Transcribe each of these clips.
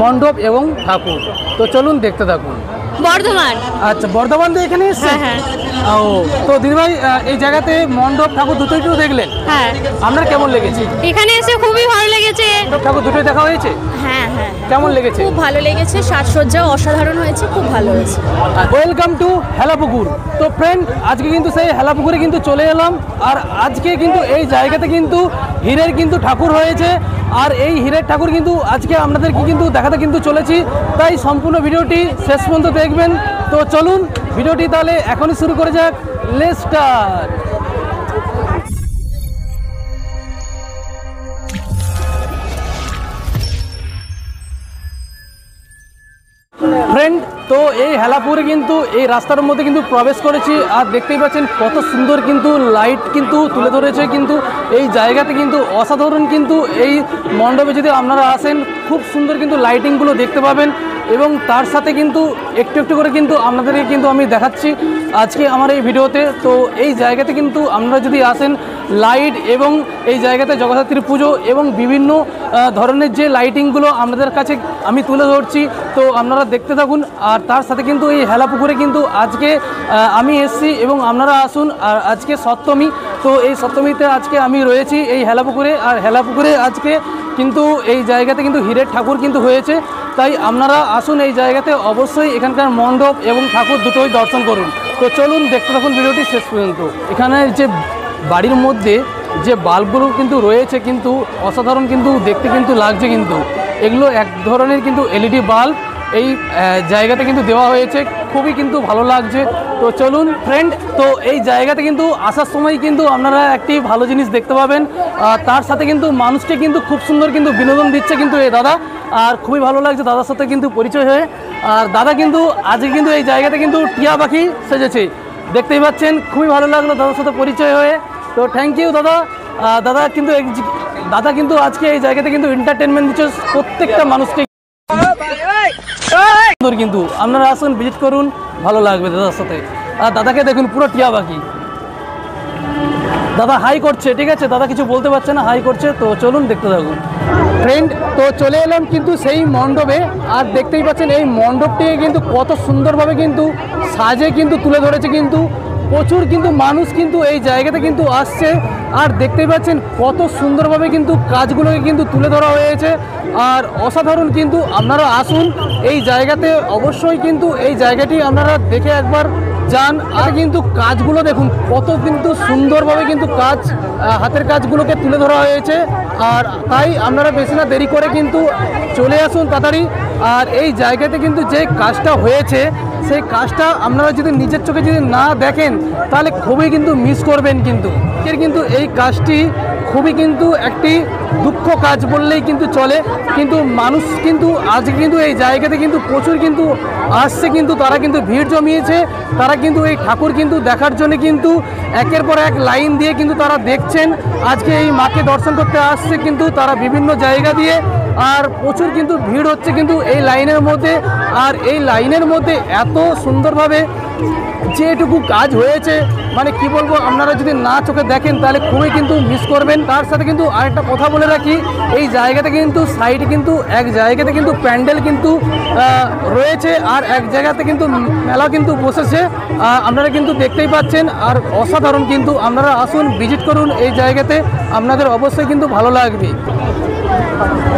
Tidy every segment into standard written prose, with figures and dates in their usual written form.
মণ্ডপ এবং ঠাকুর। তো চলুন দেখতে থাকুন। বর্ধমান। আচ্ছা, বর্ধমান থেকে এখানে এসেছেন? হ্যাঁ। ও, তো দিদিভাই এই জায়গাতে মণ্ডপ ঠাকুর দুটোই তো দেখলেন, হ্যাঁ, আপনার কেমন লেগেছে? এখানে এসে খুবই ভালো লেগেছে। মণ্ডপ ঠাকুর দুটোই দেখা হয়েছে? হ্যাঁ হ্যাঁ, কেমন লেগেছে? খুব ভালো লেগেছে, সাজসজ্জা অসাধারণ হয়েছে, খুব ভালো হয়েছে। Welcome to Helapukur. তো ফ্রেন্ড, আজকে কিন্তু সেই হেলাপুকুরে কিন্তু চলে এলাম। আর আজকে কিন্তু এই জায়গাতে কিন্তু হীরের কিন্তু ঠাকুর হয়েছে। আর এই হীরের ঠাকুর কিন্তু আজকে আপনাদেরকে কিন্তু দেখাতে কিন্তু চলেছি, তাই সম্পূর্ণ ভিডিওটি শেষ পর্যন্ত দেখবেন। তো চলুন ভিডিওটি তাহলে এখনই শুরু করে যাক। Let's start. ফ্রেন্ড, তো এই হেলাপুরে কিন্তু এই রাস্তার মধ্যে কিন্তু প্রবেশ করেছি। আর দেখতেই পাচ্ছেন কত সুন্দর কিন্তু লাইট কিন্তু তুলে ধরেছে কিন্তু এই জায়গাতে কিন্তু অসাধারণ কিন্তু এই মণ্ডপে যদি আপনারা আসেন খুব সুন্দর কিন্তু লাইটিংগুলো দেখতে পাবেন। এবং তার সাথে কিন্তু একটু একটু করে কিন্তু আপনাদেরকে কিন্তু আমি দেখাচ্ছি আজকে আমার এই ভিডিওতে। তো এই জায়গাতে কিন্তু আপনারা যদি আসেন লাইট এবং এই জায়গাতে জগদ্ধাত্রী পুজো এবং বিভিন্ন ধরনের যে লাইটিংগুলো আপনাদের কাছে আমি তুলে ধরছি, তো আপনারা দেখতে থাকুন। আর তার সাথে কিন্তু এই হেলাপুকুরে কিন্তু আজকে আমি এসেছি এবং আপনারা আসুন। আর আজকে সপ্তমী, তো এই সপ্তমীতে আজকে আমি রয়েছি এই হেলাপুকুরে। আর হেলাপুকুরে আজকে কিন্তু এই জায়গাতে কিন্তু হীরের ঠাকুর কিন্তু হয়েছে, তাই আপনারা আসুন এই জায়গাতে, অবশ্যই এখানকার মণ্ডপ এবং ঠাকুর দুটোই দর্শন করুন। তো চলুন দেখতে থাকুন ভিডিওটি শেষ পর্যন্ত। এখানে যে বাড়ির মধ্যে যে বাল্বগুলো কিন্তু রয়েছে কিন্তু অসাধারণ কিন্তু দেখতে কিন্তু লাগছে। কিন্তু এগুলো এক ধরনের কিন্তু এলইডি বাল্ব এই জায়গাতে কিন্তু দেওয়া হয়েছে, খুবই কিন্তু ভালো লাগছে। তো চলুন ফ্রেন্ড, তো এই জায়গাতে কিন্তু আসার সময় কিন্তু আপনারা একটি ভালো জিনিস দেখতে পাবেন। তার সাথে কিন্তু মানুষকে কিন্তু খুব সুন্দর কিন্তু বিনোদন দিচ্ছে কিন্তু এই দাদা। আর খুবই ভালো লাগছে দাদার সাথে কিন্তু পরিচয় হয়ে। আর দাদা কিন্তু আজকে কিন্তু এই জায়গাতে কিন্তু টিয়া পাখি সেজেছে, দেখতেই পাচ্ছেন। খুবই ভালো লাগলো দাদার সাথে পরিচয় হয়ে। তো থ্যাংক ইউ দাদা। দাদা কিন্তু আজকে এই জায়গাতে কিন্তু এন্টারটেনমেন্ট দিচ্ছে প্রত্যেকটা মানুষকে। কিন্তু আপনারা আসুন, ভিজিট করুন, ভালো লাগবে দাদার সাথে। আর দাদাকে দেখুন পুরো টিয়া পাখি। দাদা হাই করছে, ঠিক আছে, দাদা কিছু বলতে পারছে না, হাই করছে। তো চলুন দেখতে থাকুন ফ্রেন্ড। তো চলে এলাম কিন্তু সেই মণ্ডপে। আর দেখতেই পাচ্ছেন এই মণ্ডপটিকে কিন্তু কত সুন্দরভাবে কিন্তু সাজে কিন্তু তুলে ধরেছে। কিন্তু প্রচুর কিন্তু মানুষ কিন্তু এই জায়গাতে কিন্তু আসছে। আর দেখতেই পাচ্ছেন কত সুন্দরভাবে কিন্তু কাজগুলোকে কিন্তু তুলে ধরা হয়েছে। আর অসাধারণ কিন্তু আপনারা আসুন এই জায়গাতে, অবশ্যই কিন্তু এই জায়গাটি আপনারা দেখে একবার যান। আর কিন্তু কাজগুলো দেখুন কত কিন্তু সুন্দরভাবে কিন্তু কাজ, হাতের কাজগুলোকে তুলে ধরা হয়েছে। আর তাই আপনারা বেশি না দেরি করে কিন্তু চলে আসুন তাড়াতাড়ি। আর এই জায়গাতে কিন্তু যে কাজটা হয়েছে সেই কাজটা আপনারা যদি নিজের চোখে যদি না দেখেন তাহলে খুবই কিন্তু মিস করবেন। কিন্তু এই কাজটি খুবই কিন্তু একটি দুঃখ কাজ বললেই কিন্তু চলে। কিন্তু মানুষ কিন্তু আজকে কিন্তু এই জায়গাতে কিন্তু প্রচুর কিন্তু আসছে, কিন্তু তারা কিন্তু ভিড় জমিয়েছে। তারা কিন্তু এই ঠাকুর কিন্তু দেখার জন্য কিন্তু একের পর এক লাইন দিয়ে কিন্তু তারা দেখছেন। আজকে এই মাকে দর্শন করতে আসছে কিন্তু তারা বিভিন্ন জায়গা দিয়ে। আর প্রচুর কিন্তু ভিড় হচ্ছে কিন্তু এই লাইনের মধ্যে। আর এই লাইনের মধ্যে এত সুন্দরভাবে যেটুকু কাজ হয়েছে মানে কি বলবো, আপনারা যদি না চোখে দেখেন তাহলে খুবই কিন্তু মিস করবেন। তার সাথে কিন্তু আরেকটা কথা বলে রাখি, এই জায়গাতে কিন্তু সাইডে কিন্তু এক জায়গাতে কিন্তু প্যান্ডেল কিন্তু রয়েছে। আর এক জায়গাতে কিন্তু মেলা কিন্তু বসেছে, আপনারা কিন্তু দেখতেই পাচ্ছেন। আর অসাধারণ কিন্তু আপনারা আসুন, ভিজিট করুন এই জায়গাতে, আপনাদের অবশ্যই কিন্তু ভালো লাগবে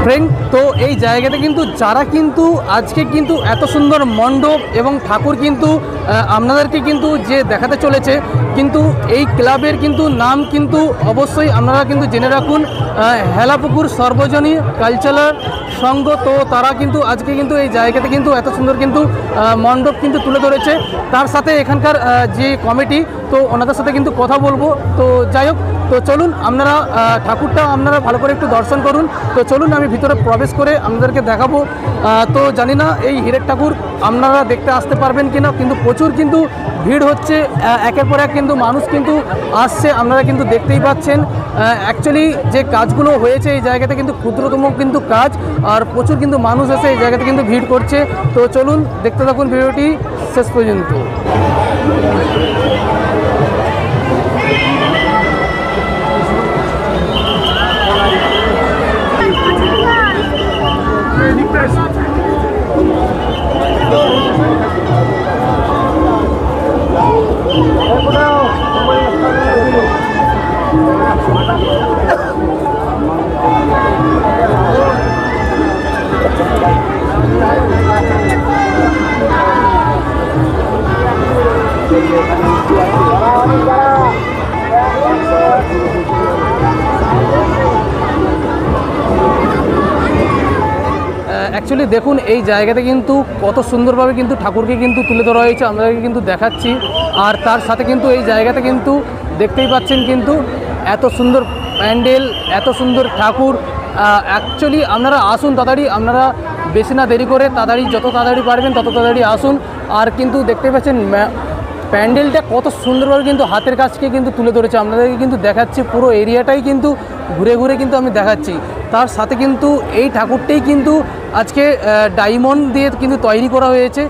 ফ্রেন্ড। তো এই জায়গাতে কিন্তু যারা কিন্তু আজকে কিন্তু এত সুন্দর মণ্ডপ এবং ঠাকুর কিন্তু আপনাদেরকে কিন্তু যে দেখাতে চলেছে, কিন্তু এই ক্লাবের কিন্তু নাম কিন্তু অবশ্যই আপনারা কিন্তু জেনে রাখুন, হেলাপুকুর সর্বজনীন কালচারাল সংঘ। তো তারা কিন্তু আজকে কিন্তু এই জায়গাতে কিন্তু এত সুন্দর কিন্তু মণ্ডপ কিন্তু তুলে ধরেছে। তার সাথে এখানকার যে কমিটি, তো ওনাদের সাথে কিন্তু কথা বলবো। তো যাই হোক, তো চলুন আপনারা ঠাকুরটা আপনারা ভালো করে একটু দর্শন করুন। তো চলুন আমি ভিতরে প্রবেশ করে আপনাদেরকে দেখাবো। তো জানি না এই হীরের ঠাকুর আপনারা দেখতে আসতে পারবেন কিনা, কিন্তু প্রচুর কিন্তু ভিড় হচ্ছে, একের পর এক কিন্তু মানুষ কিন্তু আসছে, আপনারা কিন্তু দেখতেই পাচ্ছেন। অ্যাকচুয়ালি যে কাজগুলো হয়েছে এই জায়গাতে কিন্তু ক্ষুদ্রতম কিন্তু কাজ। আর প্রচুর কিন্তু মানুষ এসে এই জায়গাতে কিন্তু ভিড় করছে। তো চলুন দেখতে থাকুন ভিডিওটি শেষ পর্যন্ত। অ্যাকচুয়ালি দেখুন এই জায়গাতে কিন্তু কত সুন্দরভাবে কিন্তু ঠাকুরকে কিন্তু তুলে ধরা হয়েছে, আমাদেরকে কিন্তু দেখাচ্ছি। আর তার সাথে কিন্তু এই জায়গাতে কিন্তু দেখতেই পাচ্ছেন কিন্তু এত সুন্দর প্যান্ডেল, এত সুন্দর ঠাকুর। অ্যাকচুয়ালি আপনারা আসুন তাড়াতাড়ি, আপনারা বেশি না দেরি করে তাড়াতাড়ি, যত তাড়াতাড়ি পারবেন তত তাড়াতাড়ি আসুন। আর কিন্তু দেখতেই পাচ্ছেন প্যান্ডেলটা কত সুন্দরভাবে কিন্তু হাতের কাজকে কিন্তু তুলে ধরেছে, আপনাদেরকে কিন্তু দেখাচ্ছি। পুরো এরিয়াটাই কিন্তু ঘুরে ঘুরে কিন্তু আমি দেখাচ্ছি। তার সাথে কিন্তু এই ঠাকুরটাই কিন্তু আজকে ডায়মন্ড দিয়ে কিন্তু তৈরি করা হয়েছে।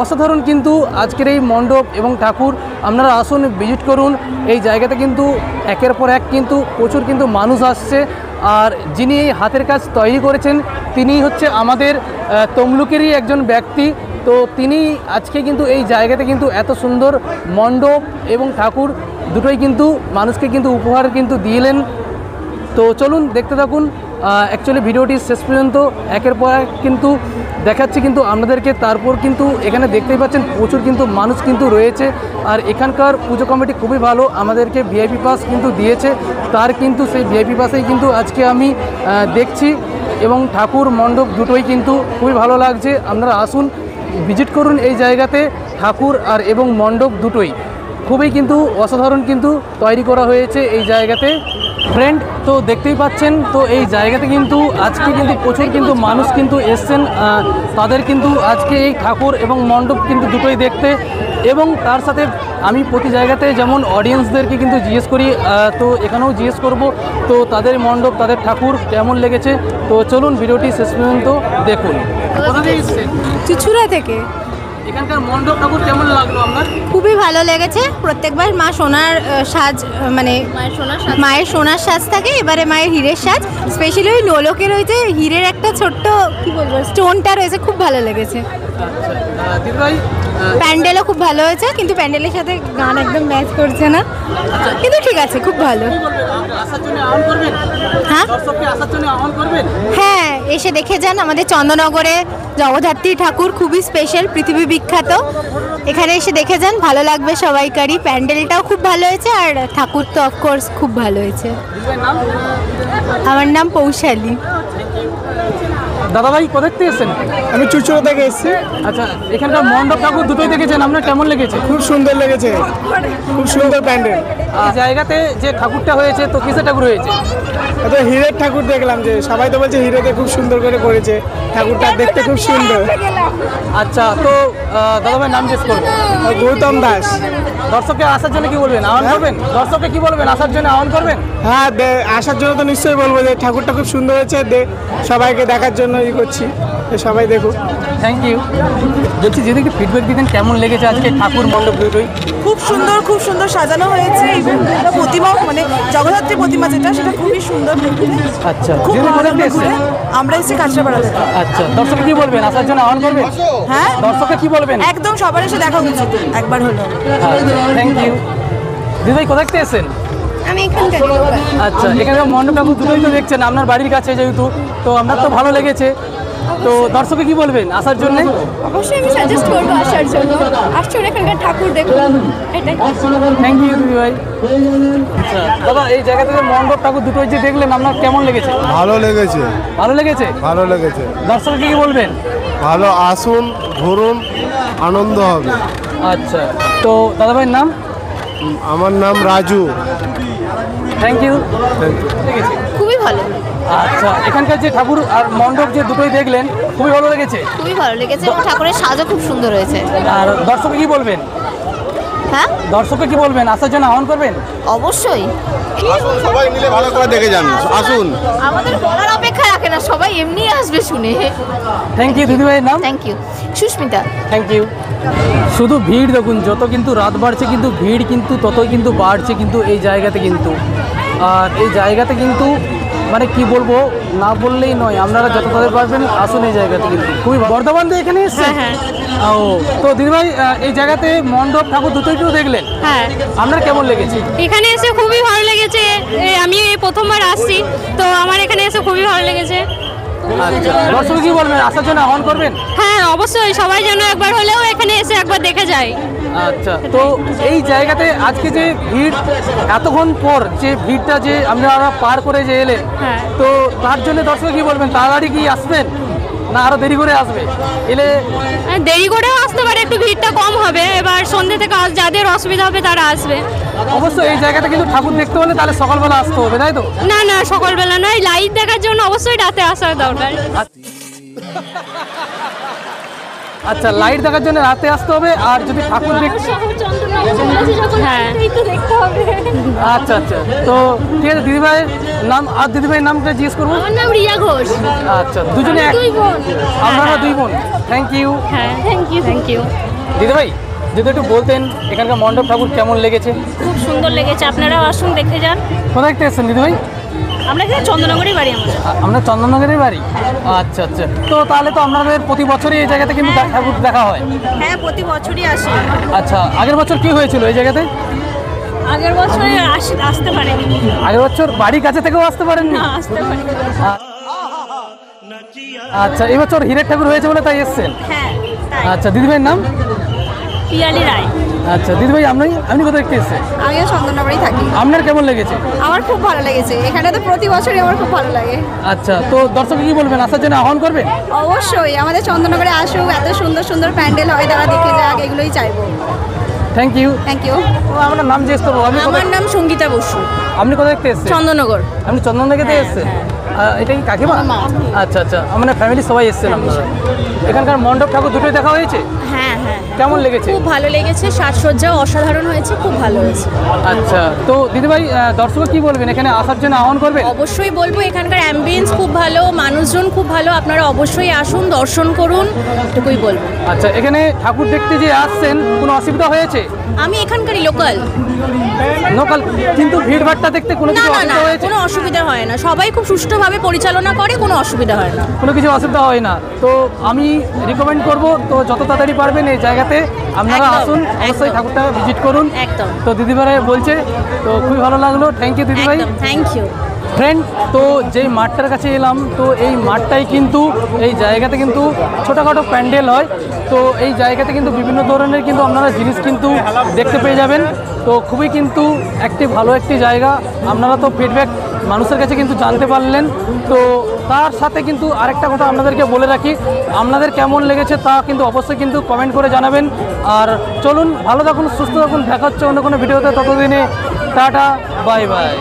অসাধারণ কিন্তু আজকের এই মণ্ডপ এবং ঠাকুর, আপনারা আসুন, ভিজিট করুন। এই জায়গাতে কিন্তু একের পর এক কিন্তু প্রচুর কিন্তু মানুষ আসছে। আর যিনি এই হাতের কাজ তৈরি করেছেন তিনি হচ্ছে আমাদের তমলুকেরই একজন ব্যক্তি। তো তিনি আজকে কিন্তু এই জায়গাতে কিন্তু এত সুন্দর মণ্ডপ এবং ঠাকুর দুটোই কিন্তু মানুষকে কিন্তু উপহার কিন্তু দিলেন। তো চলুন দেখতে থাকুন। অ্যাকচুয়ালি ভিডিওটি শেষ পর্যন্ত একের পর এক কিন্তু দেখাচ্ছি কিন্তু আপনাদেরকে। তারপর কিন্তু এখানে দেখতেই পাচ্ছেন প্রচুর কিন্তু মানুষ কিন্তু রয়েছে। আর এখানকার পুজো কমিটি খুবই ভালো, আমাদেরকে ভিআইপি পাস কিন্তু দিয়েছে। তার কিন্তু সেই ভিআইপি পাসেই কিন্তু আজকে আমি দেখছি এবং ঠাকুর মণ্ডপ দুটোই কিন্তু খুবই ভালো লাগছে। আপনারা আসুন, ভিজিট করুন এই জায়গাতে। ঠাকুর আর এবং মণ্ডপ দুটোই খুবই কিন্তু অসাধারণ কিন্তু তৈরি করা হয়েছে এই জায়গাতে। ফ্রেন্ড, তো দেখতেই পাচ্ছেন তো এই জায়গাতে কিন্তু আজকে কিন্তু প্রচুর কিন্তু মানুষ কিন্তু এসছেন তাদের কিন্তু আজকে এই ঠাকুর এবং মণ্ডপ কিন্তু দুটোই দেখতে। এবং তার সাথে আমি প্রতি জায়গাতে যেমন অডিয়েন্সদেরকে কিন্তু জিজ্ঞেস করি, তো এখানেও জিজ্ঞেস করব তো তাদের মণ্ডপ, তাদের ঠাকুর কেমন লেগেছে। তো চলুন ভিডিওটি শেষ পর্যন্ত দেখুন। কোথা থেকে এসছেন? চুচুড়া থেকে। এখানকার মণ্ডপ ঠাকুর কেমন লাগলো আপনার? খুবই ভালো লেগেছে। প্রত্যেকবার মা সোনার সাজ, মানে মায়ের সোনার সাজ থাকে, এবারে মায়ের হীরের সাজ। স্পেশালি ওই নোলকের ওই যে হীরের একটা ছোট্ট কি বলবো স্টোনটা রয়েছে, খুব ভালো লেগেছে। দিদিভাই, প্যান্ডেলও খুব ভালো হয়েছে, কিন্তু প্যান্ডেলের সাথে গান একদম ম্যাচ করছে না, কিন্তু ঠিক আছে, খুব ভালো। হ্যাঁ হ্যাঁ, এসে দেখে যান। আমাদের চন্দননগরে জগদ্ধাত্রী ঠাকুর খুবই স্পেশাল, পৃথিবী বিখ্যাত। এখানে এসে দেখে যান, ভালো লাগবে সবাইকারই। প্যান্ডেলটাও খুব ভালো হয়েছে আর ঠাকুর তো অফকোর্স খুব ভালো হয়েছে। আমার নাম পৌশালী। দাদাভাই কোথা থেকে এসেছেন? আমি চুচুড়া থেকে এসেছি। আচ্ছা, এখানকার মণ্ডপ ঠাকুর দুটোই দেখেছেন, আপনার কেমন লেগেছে? খুব সুন্দর লেগেছে, খুব সুন্দর প্যান্ডেল। এই জায়গাতে যে ঠাকুরটা হয়েছে তো কিসের ঠাকুর হয়েছে? তো হীরের ঠাকুর দেখলাম, যে সবাই তো বলছে হিরেতে খুব সুন্দর করে করেছে ঠাকুরটা, দেখতে খুব সুন্দর। আচ্ছা, তো দাদাভাইয়ের নাম জিজ্ঞেস করবেন। গৌতম দাস। দর্শককে আসার জন্য কি বলবেন, আহ্বান করবেন? দর্শককে কি বলবেন, আসার জন্য আহ্বান করবেন? হ্যাঁ, আসার জন্য তো নিশ্চয়ই বলবো যে ঠাকুরটা খুব সুন্দর হয়েছে, সবাইকে দেখার জন্য করছি, সবাই দেখুক। Thank you. বলছি যদি একটু ফিডব্যাক দিতেন কেমন লেগেছে আজকে ঠাকুর মণ্ডপ দুটোই? খুব সুন্দর সাজানো হয়েছে। ইভেন প্রতিমা, মানে জগদ্ধাত্রী প্রতিমা যেটা, সেটা খুবই সুন্দর দেখতে। আচ্ছা, খুব দিদি ভালো কোথা থেকে এসেছেন? আমরা এসেছি কাঁচরাপাড়া থেকে। আচ্ছা, দর্শককে কি বলবেন, আসার জন্য আহ্বান করবেন? হ্যাঁ, দর্শককে কি বলবেন? একদম সবার এসে দেখা উচিত একবার হলো। Thank you. দিদি কোথা থেকে এসেছেন? আমি এখানকার। আচ্ছা, এখানকার মণ্ডপ ঠাকুর দুটোই তো দেখছেন, আপনার বাড়ির কাছে যেহেতু, তো আপনার তো ভালো লেগেছে। তো দর্শকে কি বলবেন আসার জন্য? অবশ্যই আমি সাজেস্ট করবো আসার জন্য। আসুন এখানকার ঠাকুর দেখুন, এটাই। থ্যাংক ইউ দিদি ভাই। আচ্ছা দাদা, এই জায়গাতে যে মণ্ডপ ঠাকুর দুটোই যে দেখলেন, আপনার কেমন লেগেছে? ভালো লেগেছে, ভালো লেগেছে। ভালো লেগেছে। দর্শককে কি বলবেন? ভালো, আসুন, ঘুরুন, আনন্দ হবে। আচ্ছা, তো দাদা ভাইয়ের নাম? আমার নাম রাজু। Thank you. খুবই ভালো, আচ্ছা, এখানকার যে ঠাকুর আর মণ্ডপ যে দুটোই দেখলেন খুবই ভালো লেগেছে। খুবই ভালো লেগেছে এবং ঠাকুরের সাজও খুব সুন্দর হয়েছে। আর দর্শককে কি বলবেন? হ্যাঁ, দর্শককে কি বলবেন, আসার জন্য আহ্বান করবেন? অবশ্যই। আসুন, সবাই মিলে ভালো করে দেখে যান। আসুন, আমাদের বলার অপেক্ষা রাখে না, সবাই এমনি আসবে শুনে। থ্যাংক ইউ দিদি ভাইয়ের নাম? Thank you, Susmita. Thank you. শুধু ভিড় দেখুন, যত কিন্তু রাত বাড়ছে কিন্তু ভিড় কিন্তু ততই কিন্তু বাড়ছে কিন্তু এই জায়গাতে কিন্তু। আর এই জায়গাতে কিন্তু মানে কি বলবো, না বললেই নয়, আপনারা যত তাদের পারবেন আসুন এই জায়গাতে, কিন্তু খুবই বর্ধমান দিয়ে এখানে এসেছেন। ও তো দিদিভাই, এই জায়গাতে মণ্ডপ ঠাকুর দুটোই তো দেখলেন, হ্যাঁ আপনার কেমন লেগেছে? এখানে এসে খুবই ভালো লেগেছে। আমি এই প্রথমবার আসছি, তো আমার এখানে এসে খুবই ভালো লেগেছে। আচ্ছা, দর্শক কি বলবেন, আসার জন্য আহ্বান করবেন? হ্যাঁ অবশ্যই, সবাই যেন একবার হলেও এখানে এসে একবার দেখে যায়। আচ্ছা, তো এই জায়গাতে আজকে যে ভিড়, এতক্ষণ পর যে ভিড়টা যে আপনারা পার করে যে এলেন, হ্যাঁ। তো তার জন্য দর্শক কি বলবেন, তাড়াতাড়ি কি আসবেন না আরো দেরি করে আসবে? এলে দেরি করেও আসতে পারে, একটু ভিড়টা কম হবে। এবার সন্ধ্যে থেকে যাদের অসুবিধা হবে তারা আসবে। অবশ্যই এই জায়গাতে কিন্তু ঠাকুর দেখতে হলে তাহলে সকালবেলা আসতে হবে, তাই তো? না না, সকালবেলা নয়, লাইট দেখার জন্য অবশ্যই রাতে আসার দরকার। আচ্ছা, লাইট দেখার জন্য রাতে আসতে হবে, আর যদি ঠাকুর দেখতে, হ্যাঁ আচ্ছা আচ্ছা, তো ঠিক আছে। দিদিভাইয়ের নাম আর দিদিভাইয়ের নামটা জিজ্ঞেস করবো। আমার নাম রিয়া ঘোষ। আচ্ছা, দুজনে এক, দুই বোন। আপনারা দুই বোন। Thank you. হ্যাঁ, থ্যাংক ইউ থ্যাংক ইউ। দিদিভাই, যদি একটু বলতেন এখানকার মণ্ডপ ঠাকুর কেমন লেগেছে? খুব সুন্দর লেগেছে, আপনারাও আসুন দেখে যান। কোথায় থেকে এসেছেন দিদিভাই? আমরা এখানে চন্দননগরেই বাড়ি আমাদের। আপনার চন্দননগরের বাড়ি? আচ্ছা আচ্ছা, তো তাহলে তো আপনাদের প্রতি বছরই এই জায়গাতে কিন্তু ঠাকুর দেখা হয়? হ্যাঁ, প্রতি বছরই আসি। আচ্ছা, আগের বছর কি হয়েছিল এই জায়গাতে? আগের বছরে আসতে পারেনি। আগের বছর বাড়ির কাছে থেকেও আসতে পারেননি? না, আসতে পারিনি। আচ্ছা, এই বছর হীরের ঠাকুর হয়েছে বলে তাই এসেছেন? হ্যাঁ, তাই। আচ্ছা, দিদিভাইয়ের নাম? পিয়ালি রায়। আচ্ছা দিদিভাই, আপনি কোথায় দেখতে এসেছেন? আমিও চন্দননগরেই থাকি। আপনার কেমন লেগেছে? আমার খুব ভালো লেগেছে, এখানে তো প্রতি বছরই আমার খুব ভালো লাগে। আচ্ছা, তো দর্শক কি বলবেন, আসার জন্য আহ্বান করবেন? অবশ্যই আমাদের চন্দননগরে আসুক, এত সুন্দর সুন্দর প্যান্ডেল হয়, তারা দেখে যাক, এগুলোই চাইবো। Thank you. Thank you. আপনার নাম জিজ্ঞেস করবো। আমার নাম সঙ্গীতা বসু, আপনি কোথায় দেখতে এসেছেন? চন্দননগর। আপনি চন্দননগর থেকে এসেছেন? এটা কি কাকিমা? আচ্ছা আচ্ছা, আমরা ফ্যামিলি সবাই এসেছেন আপনারা। এখানকার মণ্ডপ ঠাকুর দুটোই দেখা হয়েছে? হ্যাঁ হ্যাঁ, কেমন লেগেছে? খুব ভালো লেগেছে, সাজসজ্জাও অসাধারণ হয়েছে, খুব ভালো হয়েছে। আচ্ছা, তো দিদিভাই, দর্শক কি বলবেন, এখানে আসার জন্য আহ্বান করবেন? অবশ্যই বলবো, এখানকার অ্যাম্বিয়েন্স খুব ভালো, মানুষজন খুব ভালো, আপনারা অবশ্যই আসুন, দর্শন করুন, এটুকুই বলবো। আচ্ছা, এখানে ঠাকুর দেখতে যে আসছেন কোনো অসুবিধা হয়েছে? আমি এখানকারই লোকাল। লোকাল, কিন্তু ভিড়ভাড়টা দেখতে কোনো না কিছু না না, অসুবিধা হয়েছে? কোনো অসুবিধা হয় না, সবাই খুব সুষ্ঠুভাবে পরিচালনা করে, কোনো অসুবিধা হয় না। কোনো কিছু অসুবিধা হয় না। তো আমি রিকমেন্ড করব, তো যত তাড়াতাড়ি পারবেন এই জায়গাতে আপনারা একদম, আসুন, অবশ্যই একদম। ঠাকুরটা ভিজিট করুন। একদম। তো দিদিভাই বলছে, তো খুবই ভালো লাগলো। থ্যাংক ইউ দিদিভাই। একদম, থ্যাংক ইউ। ফ্রেন্ড, তো যেই মাঠটার কাছে এলাম, তো এই মাঠটাই কিন্তু এই জায়গাতে কিন্তু ছোটোখাটো প্যান্ডেল হয়। তো এই জায়গাতে কিন্তু বিভিন্ন ধরনের কিন্তু আপনারা জিনিস কিন্তু দেখতে পেয়ে যাবেন। তো খুবই কিন্তু ভালো একটি জায়গা। আপনারা তো ফিডব্যাক মানুষের কাছে কিন্তু জানতে পারলেন। তো তার সাথে কিন্তু আরেকটা কথা আপনাদেরকে বলে রাখি, আপনাদের কেমন লেগেছে তা কিন্তু অবশ্যই কিন্তু কমেন্ট করে জানাবেন। আর চলুন, ভালো থাকুন, সুস্থ থাকুন, দেখা হচ্ছে অন্য কোনো ভিডিওতে। ততদিনে টাটা, বাই বাই।